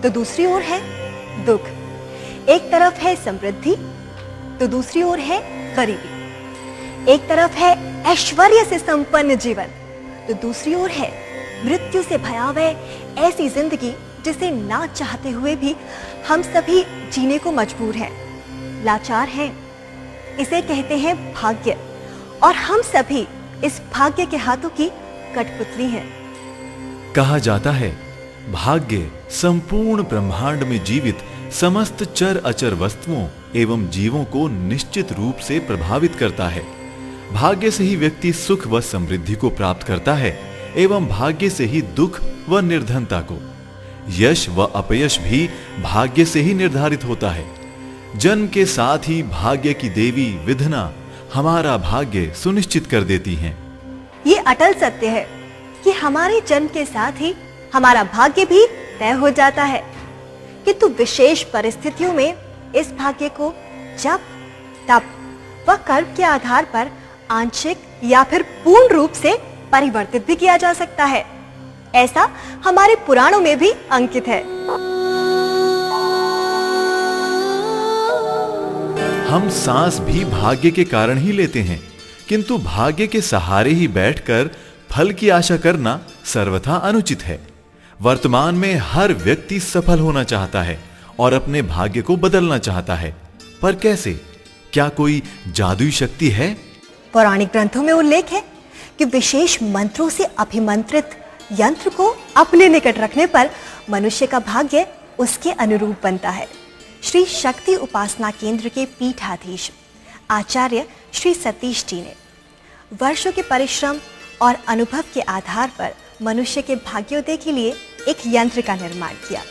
तो दूसरी ओर है दुख। एक तरफ है समृद्धि तो दूसरी ओर है गरीबी। एक तरफ है ऐश्वर्य से संपन्न जीवन तो दूसरी ओर है मृत्यु से भयावह ऐसी जिंदगी जिसे ना चाहते हुए भी हम सभी जीने को मजबूर हैं, लाचार हैं। इसे कहते हैं भाग्य, और हम सभी इस भाग्य के हाथों की कठपुतली हैं। कहा जाता है भाग्य संपूर्ण ब्रह्मांड में जीवित समस्त चर अचर वस्तुओं एवं जीवों को निश्चित रूप से प्रभावित करता है। भाग्य से ही व्यक्ति सुख व समृद्धि को प्राप्त करता है एवं भाग्य से ही दुख व निर्धनता को। यश व अपयश भी भाग्य से ही निर्धारित होता है। जन्म के साथ ही भाग्य की देवी विधना हमारा भाग्य सुनिश्चित कर देती हैं। ये अटल सत्य है कि हमारे जन्म के साथ ही हमारा भाग्य भी तय हो जाता है, किंतु विशेष परिस्थितियों में इस भाग्य को जब तब व कर्म के आधार पर आंशिक या फिर पूर्ण रूप से परिवर्तित भी किया जा सकता है। ऐसा हमारे पुराणों में भी अंकित है। हम सांस भी भाग्य के कारण ही लेते हैं, किंतु भाग्य के सहारे ही बैठकर फल की आशा करना सर्वथा अनुचित है। वर्तमान में हर व्यक्ति सफल होना चाहता है और अपने भाग्य को बदलना चाहता है, पर कैसे? क्या कोई जादुई शक्ति है? पौराणिक ग्रंथों में उल्लेख है कि विशेष मंत्रों से अभिमंत्रित यंत्र को अपने निकट रखने पर मनुष्य का भाग्य उसके अनुरूप बनता है। श्री शक्ति उपासना केंद्र के पीठाधीश आचार्य श्री सतीश जी ने वर्षों के परिश्रम और अनुभव के आधार पर मनुष्य के भाग्योदय के लिए एक यंत्र का निर्माण किया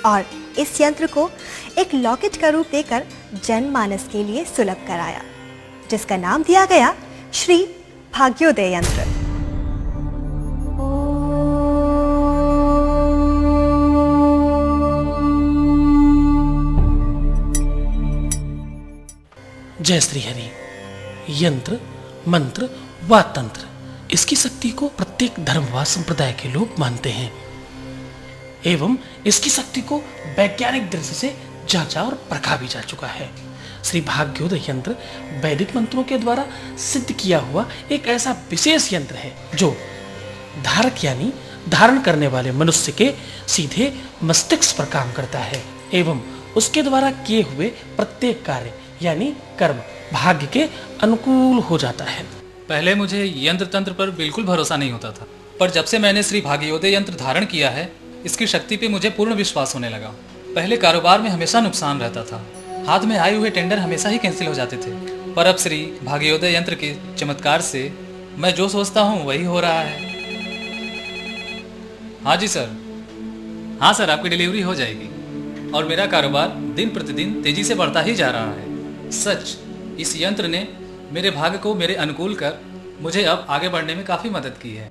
और इस यंत्र को एक लॉकेट का रूप देकर जनमानस के लिए सुलभ कराया, जिसका नाम दिया गया श्री भाग्योदय यंत्र। जय श्री हरि। यंत्र, मंत्र व तंत्र, इसकी शक्ति को प्रत्येक धर्म व संप्रदाय के लोग मानते हैं एवं इसकी शक्ति को वैज्ञानिक दृष्टि से जांचा और परखा भी जा चुका है। श्री भाग्योदय यंत्र वैदिक मंत्रों के द्वारा सिद्ध किया हुआ एक ऐसा विशेष यंत्र है जो धारक यानी धारण करने वाले मनुष्य के सीधे मस्तिष्क पर काम करता है एवं उसके द्वारा किए हुए प्रत्येक कार्य यानी कर्म भाग्य के अनुकूल हो जाता है। पहले मुझे यंत्र तंत्र पर बिल्कुल भरोसा नहीं होता था, पर जब से मैंने श्री भाग्योदय यंत्र धारण किया है, इसकी शक्ति पे मुझे पूर्ण विश्वास होने लगा। पहले कारोबार में हमेशा नुकसान रहता था, हाथ में आए हुए टेंडर हमेशा ही कैंसिल हो जाते थे, पर अब श्री भाग्योदय यंत्र के चमत्कार से मैं जो सोचता हूँ वही हो रहा है। हाँ जी सर, हाँ सर, आपकी डिलीवरी हो जाएगी और मेरा कारोबार दिन प्रतिदिन तेजी से बढ़ता ही जा रहा है। सच, इस यंत्र ने मेरे भाग्य को मेरे अनुकूल कर मुझे अब आगे बढ़ने में काफी मदद की है।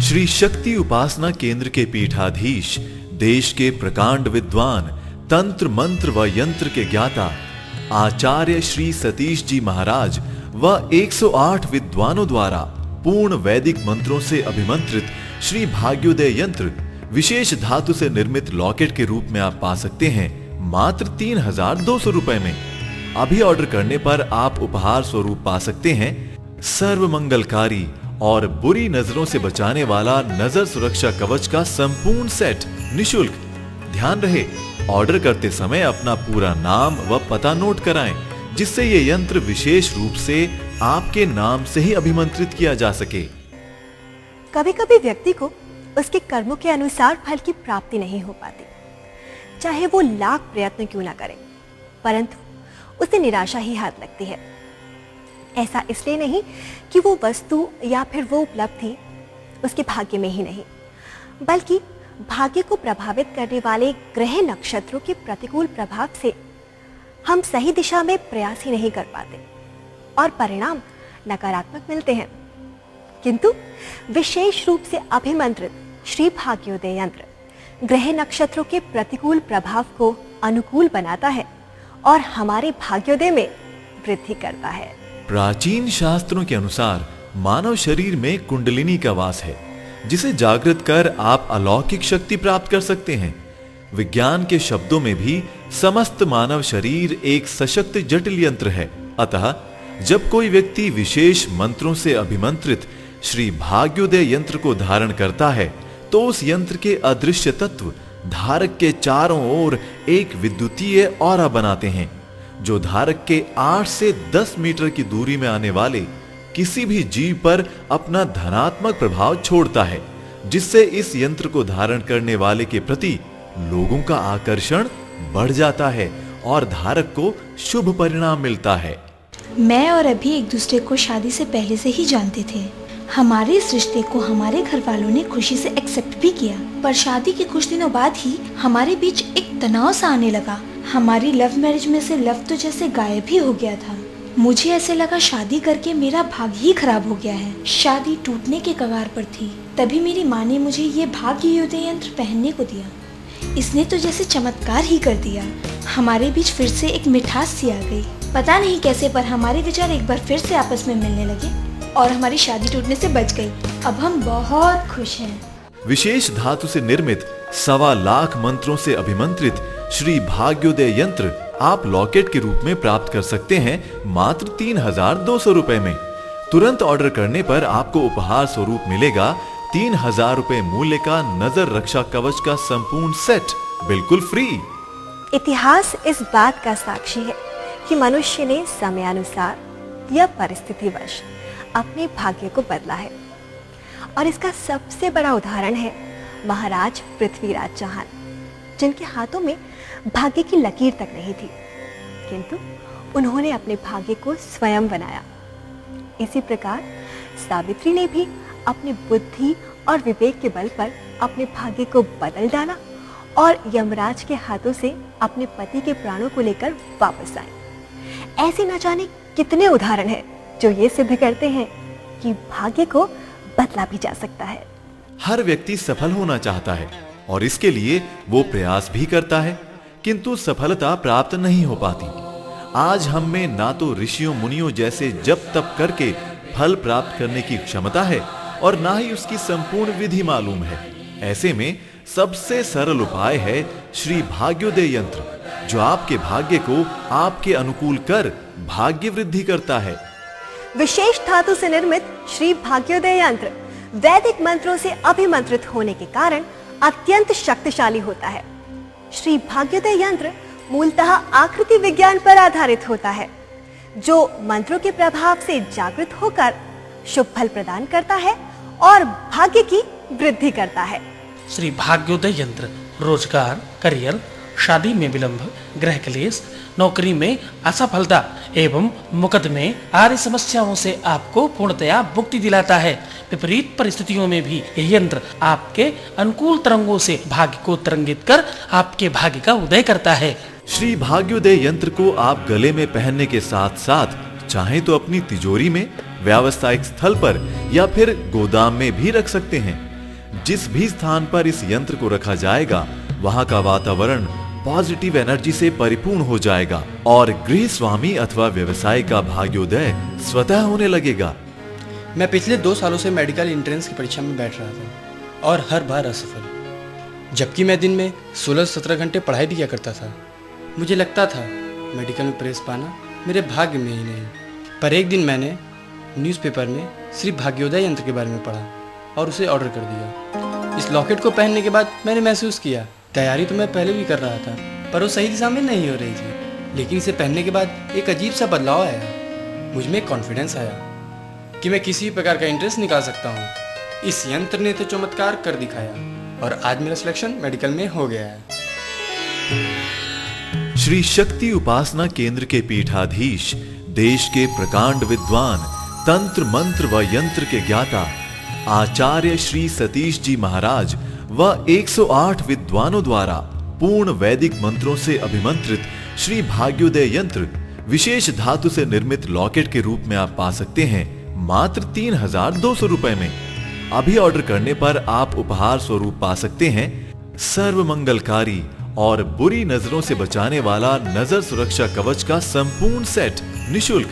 श्री शक्ति उपासना केंद्र के पीठाधीश, देश के प्रकांड विद्वान, तंत्र मंत्र व यंत्र के ज्ञाता आचार्य श्री सतीश जी महाराज व 108 विद्वानों द्वारा पूर्ण वैदिक मंत्रों से अभिमंत्रित श्री भाग्योदय यंत्र विशेष धातु से निर्मित लॉकेट के रूप में आप पा सकते हैं मात्र 3200 रुपए में। अभी ऑर्डर करने पर आप उपहार स्वरूप पा सकते हैं सर्व मंगलकारी और बुरी नजरों से बचाने वाला नजर सुरक्षा कवच का संपूर्ण सेट निशुल्क। ध्यान रहे, ऑर्डर करते समय अपना पूरा नाम व पता नोट कराएं, जिससे ये यंत्र विशेष रूप से आपके नाम से ही अभिमंत्रित किया जा सके। कभी कभी व्यक्ति को उसके कर्मों के अनुसार फल की प्राप्ति नहीं हो पाती, चाहे वो लाख प्रयत्न क्यों ना करे, परंतु उसे निराशा ही हाथ लगती है। ऐसा इसलिए नहीं कि वो वस्तु या फिर वो उपलब्धि उसके भाग्य में ही नहीं, बल्कि भाग्य को प्रभावित करने वाले ग्रह नक्षत्रों के प्रतिकूल प्रभाव से हम सही दिशा में प्रयास ही नहीं कर पाते और परिणाम नकारात्मक मिलते हैं। किंतु विशेष रूप से अभिमंत्रित श्री भाग्योदय यंत्र ग्रह नक्षत्रों के प्रतिकूल प्रभाव को अनुकूल बनाता है और हमारे भाग्योदय में वृद्धि करता है। प्राचीन शास्त्रों के अनुसार मानव शरीर में कुंडलिनी का वास है, जिसे जागृत कर आप अलौकिक शक्ति प्राप्त कर सकते हैं। विज्ञान के शब्दों में भी समस्त मानव शरीर एक सशक्त जटिल यंत्र है। अतः जब कोई व्यक्ति विशेष मंत्रों से अभिमंत्रित श्री भाग्योदय यंत्र को धारण करता है तो उस यंत्र के अदृश्य तत्व धारक के चारों ओर एक विद्युतीय ऑरा बनाते हैं, जो धारक के 8 से 10 मीटर की दूरी में आने वाले किसी भी जीव पर अपना धनात्मक प्रभाव छोड़ता है, जिससे इस यंत्र को धारण करने वाले के प्रति लोगों का आकर्षण बढ़ जाता है और धारक को शुभ परिणाम मिलता है। मैं और अभी एक दूसरे को शादी से पहले से ही जानते थे। हमारे इस रिश्ते को हमारे घर वालों ने खुशी से एक्सेप्ट भी किया, पर शादी के कुछ दिनों बाद ही हमारे बीच एक तनाव सा आने लगा। हमारी लव मैरिज में से लव तो जैसे गायब ही हो गया था। मुझे ऐसे लगा शादी करके मेरा भाग्य ही खराब हो गया है। शादी टूटने के कगार पर थी, तभी मेरी माँ ने मुझे ये भाग्योदय यंत्र पहनने को दिया। इसने तो जैसे चमत्कार ही कर दिया। हमारे बीच फिर से एक मिठास सी आ गई। पता नहीं कैसे, पर हमारे विचार एक बार फिर से आपस में मिलने लगे और हमारी शादी टूटने से बच गई। अब हम बहुत खुश हैं। विशेष धातु से निर्मित 1.25 लाख मंत्रों से अभिमंत्रित श्री भाग्योदय यंत्र आप लॉकेट के रूप में प्राप्त कर सकते हैं मात्र 3,200 रुपए में। तुरंत ऑर्डर करने पर आपको उपहार स्वरूप मिलेगा 3,000 रुपए मूल्य का नजर रक्षा कवच का संपूर्ण सेट, बिल्कुल फ्री। इतिहास इस बात का साक्षी है कि मनुष्य ने समयानुसार या परिस्थितिवश अपने भाग्य को बदला है, और इसका सबसे बड़ा उदाहरण है महाराज पृथ्वीराज चौहान, जिनके हाथों में भाग्य की लकीर तक नहीं थी, किंतु उन्होंने अपने भाग्य को स्वयं बनाया। इसी प्रकार सावित्री ने भी अपनी बुद्धि और विवेक के बल पर अपने भाग्य को बदल डाला और यमराज के हाथों से अपने पति के प्राणों को लेकर वापस आई। ऐसे न जाने कितने उदाहरण हैं जो ये सिद्ध करते हैं कि भाग्य को बदला भी जा सकता है। हर व्यक्ति सफल होना चाहता है और इसके लिए वो प्रयास भी करता है, किंतु सफलता प्राप्त नहीं हो पाती। आज हम में ना तो ऋषियों मुनियों जैसे जप तप करके फल प्राप्त करने की क्षमता है और ना ही उसकी संपूर्ण विधि मालूम है। ऐसे में सबसे सरल उपाय है श्री भाग्योदय यंत्र, जो आपके भाग्य को आपके अनुकूल कर भाग्य वृद्धि करता है। विशेष धातु से निर्मित श्री भाग्योदय यंत्र वैदिक मंत्रों से अभिमंत्रित होने के कारण अत्यंत शक्तिशाली होता है। श्री भाग्योदय यंत्र मूलतः आकृति विज्ञान पर आधारित होता है, जो मंत्रों के प्रभाव से जागृत होकर शुभ फल प्रदान करता है और भाग्य की वृद्धि करता है। श्री भाग्योदय यंत्र रोजगार, करियर, शादी में विलंब, गृह क्लेश, नौकरी में असफलता एवं मुकदमे आदि समस्याओं से आपको पूर्णतया मुक्ति दिलाता है। विपरीत परिस्थितियों में भी यह यंत्र आपके अनुकूल तरंगों से भाग्य को तरंगित कर आपके भाग्य का उदय करता है। श्री भाग्योदय यंत्र को आप गले में पहनने के साथ साथ चाहे तो अपनी तिजोरी में, व्यावसायिक स्थल पर या फिर गोदाम में भी रख सकते हैं। जिस भी स्थान पर इस यंत्र को रखा जाएगा वहां का वातावरण पॉजिटिव एनर्जी से परिपूर्ण हो जाएगा और गृह स्वामी अथवा व्यवसाय का भाग्योदय स्वतः होने लगेगा। मैं पिछले 2 सालों से मेडिकल एंट्रेंस की परीक्षा में बैठ रहा था और हर बार असफल, जबकि मैं दिन में 16-17 घंटे पढ़ाई भी किया करता था। मुझे लगता था मेडिकल में प्रवेश पाना मेरे भाग्य में ही नहीं। पर एक दिन मैंने न्यूज़पेपर में श्री भाग्योदय यंत्र के बारे में पढ़ा और उसे ऑर्डर कर दिया। इस लॉकेट को पहनने के बाद मैंने महसूस किया, तैयारी तो मैं पहले भी कर रहा था पर वो सही दिशा में नहीं हो रही थी, लेकिन इसे पहनने के बाद एक अजीब सा बदलाव आया। मुझ में कॉन्फिडेंस आया कि मैं किसी प्रकार का इंटरेस्ट निकाल सकता हूँ। इस यंत्र ने तो चमत्कार कर दिखाया और आज मेरा सिलेक्शन मेडिकल में हो गया है। श्री शक्ति उपासना केंद्र के पीठाधीश, देश के प्रकांड विद्वान, तंत्र मंत्र व यंत्र के ज्ञाता आचार्य श्री सतीश जी महाराज व 108 विद्वानों द्वारा पूर्ण वैदिक मंत्रों से अभिमंत्रित श्री भाग्योदय यंत्र विशेष धातु से निर्मित लॉकेट के रूप में आप पा सकते हैं मात्र 3,200 रुपए में। अभी ऑर्डर करने पर आप उपहार स्वरूप पा सकते हैं सर्व मंगलकारी और बुरी नजरों से बचाने वाला नजर सुरक्षा कवच का संपूर्ण सेट निशुल्क।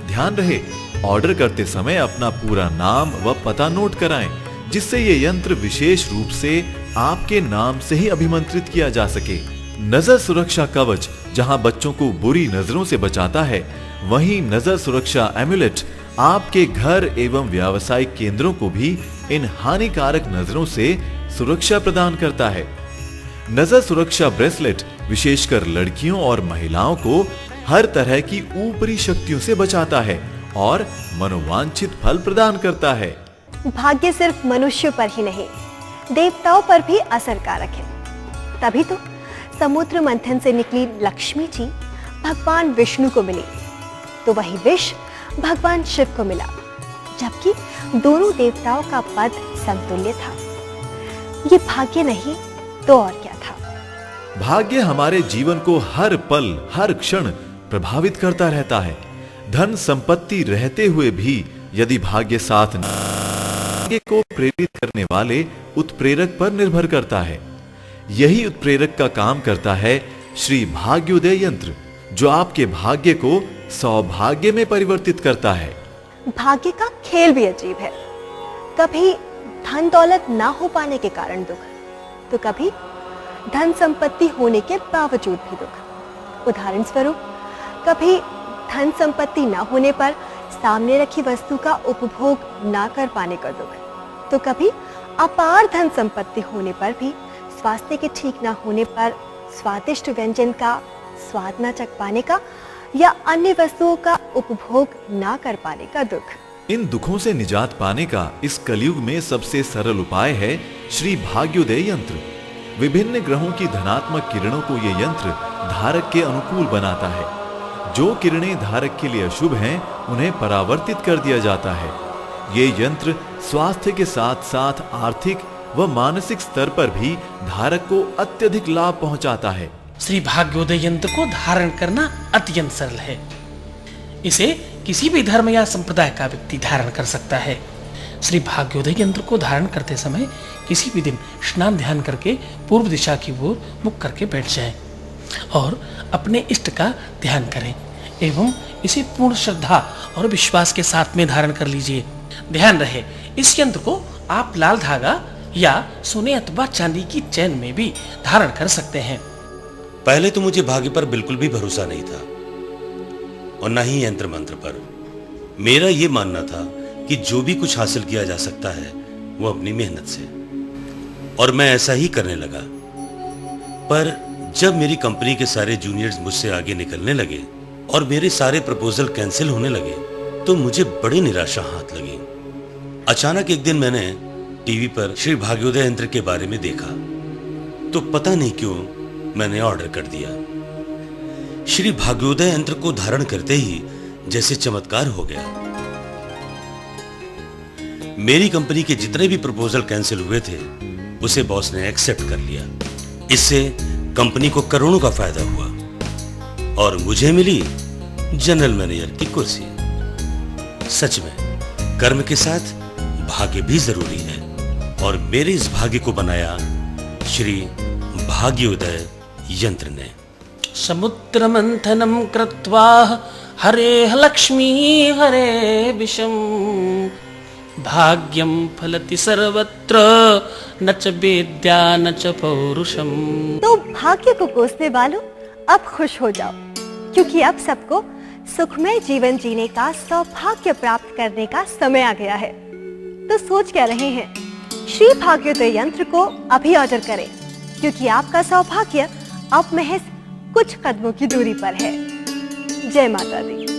ध्यान रहे, ऑर्डर करते समय अपना पूरा नाम व पता नोट कराएं, जिससे ये यंत्र विशेष रूप से आपके नाम से ही अभिमंत्रित किया जा सके। नजर सुरक्षा कवच जहां बच्चों को बुरी नजरों से बचाता है, वहीं नजर सुरक्षा एम्युलेट आपके घर एवं व्यावसायिक केंद्रों को भी इन हानिकारक नजरों से सुरक्षा प्रदान करता है। नजर सुरक्षा ब्रेसलेट विशेषकर लड़कियों और महिलाओं को हर तरह की ऊपरी शक्तियों से बचाता है और मनोवांछित फल प्रदान करता है। भाग्य सिर्फ मनुष्यों पर ही नहीं, देवताओं पर भी असरकारक है। तभी तो समुद्र मंथन से निकली लक्ष्मी जी भगवान विष्णु को मिली, तो वही विष भगवान शिव को मिला, जबकि दोनों देवताओं का पद समतुल्य था। ये भाग्य नहीं तो और क्या था? भाग्य हमारे जीवन को हर पल हर क्षण प्रभावित करता रहता है। धन संपत्ति रहते हुए भी यदि भाग्य साथ न, भाग्य को प्रेरित करने वाले उत्प्रेरक पर निर्भर करता है। यही उत्प्रेरक का काम करता है श्री भाग्योदय यंत्र, जो आपके भाग्य को सौभाग्य में परिवर्तित करता है। भाग्य का खेल भी अजीब है। कभी धन दौलत ना हो पाने के कारण दुख, तो कभी धन संपत्ति होने के बावजूद भी दुख। उदाहरण स्वरूप, कभी धन संपत्ति ना होने पर सामने रखी वस्तु का उपभोग ना कर पाने का दुख, तो कभी अपार धन संपत्ति होने पर भी स्वास्थ्य के ठीक ना होने पर स्वादिष्ट व्यंजन का स्वाद न चख पाने का या अन्य वस्तुओं का उपभोग ना कर पाने का दुख। इन दुखों से निजात पाने का इस कलयुग में सबसे सरल उपाय है श्री भाग्योदय यंत्र। विभिन्न ग्रहों की धनात्मक किरणों को ये यंत्र धारक के अनुकूल बनाता है। जो किरणें धारक के लिए अशुभ हैं, उन्हें परावर्तित कर दिया जाता है। ये यंत्र स्वास्थ्य के साथ साथ आर्थिक व मानसिक स्तर पर भी धारक को अत्यधिक लाभ पहुंचाता है। श्री भाग्योदय यंत्र को धारण करना अत्यंत सरल है। इसे किसी भी धर्म या संप्रदाय का व्यक्ति धारण कर सकता है। श्री भाग्योदय यंत्र को धारण करते समय किसी भी दिन स्नान ध्यान करके पूर्व दिशा की ओर मुख करके बैठ जाएं और अपने इष्ट का ध्यान करें एवं इसे पूर्ण श्रद्धा और विश्वास के साथ में धारण कर लीजिए। ध्यान रहे, इस यंत्र को आप लाल धागा या सोने अथवा चांदी की चैन में भी धारण कर सकते हैं। पहले तो मुझे भाग्य पर बिल्कुल भी भरोसा नहीं था और न ही यंत्र मंत्र पर। मेरा यह मानना था कि जो भी कुछ हासिल किया जा सकता है वो अपनी मेहनत से, और मैं ऐसा ही करने लगा। पर जब मेरी कंपनी के सारे जूनियर्स मुझसे आगे निकलने लगे और मेरे सारे प्रपोजल कैंसिल होने लगे, तो मुझे बड़ी निराशा हाथ लगी। अचानक एक दिन मैंने टीवी पर श्री भाग्योदय यंत्र के बारे में देखा, तो पता नहीं क्यों मैंने ऑर्डर कर दिया। श्री भाग्योदय यंत्र को धारण करते ही जैसे चमत्कार हो गया। मेरी कंपनी के जितने भी प्रपोजल कैंसिल हुए थे, उसे बॉस ने एक्सेप्ट कर लिया। इससे कंपनी को करोड़ों का फायदा हुआ और मुझे मिली जनरल मैनेजर की कुर्सी। सच में कर्म के साथ भाग्य भी जरूरी है, और मेरे इस भाग्य को बनाया श्री भाग्योदय यंत्र ने। समुद्र मंथनम कृत्वा हरे लक्ष्मी हरे विषम भाग्यम फलति सर्वत्र न च विद्या न च पौरुषम। तो भाग्य को कोसने वालों, अब खुश हो जाओ, क्योंकि अब सबको सुखमय जीवन जीने का सौभाग्य प्राप्त करने का समय आ गया है। तो सोच क्या रहे हैं? श्री भाग्योदय यंत्र को अभी ऑर्डर करें, क्योंकि आपका सौभाग्य अब महज कुछ कदमों की दूरी पर है। जय माता दी।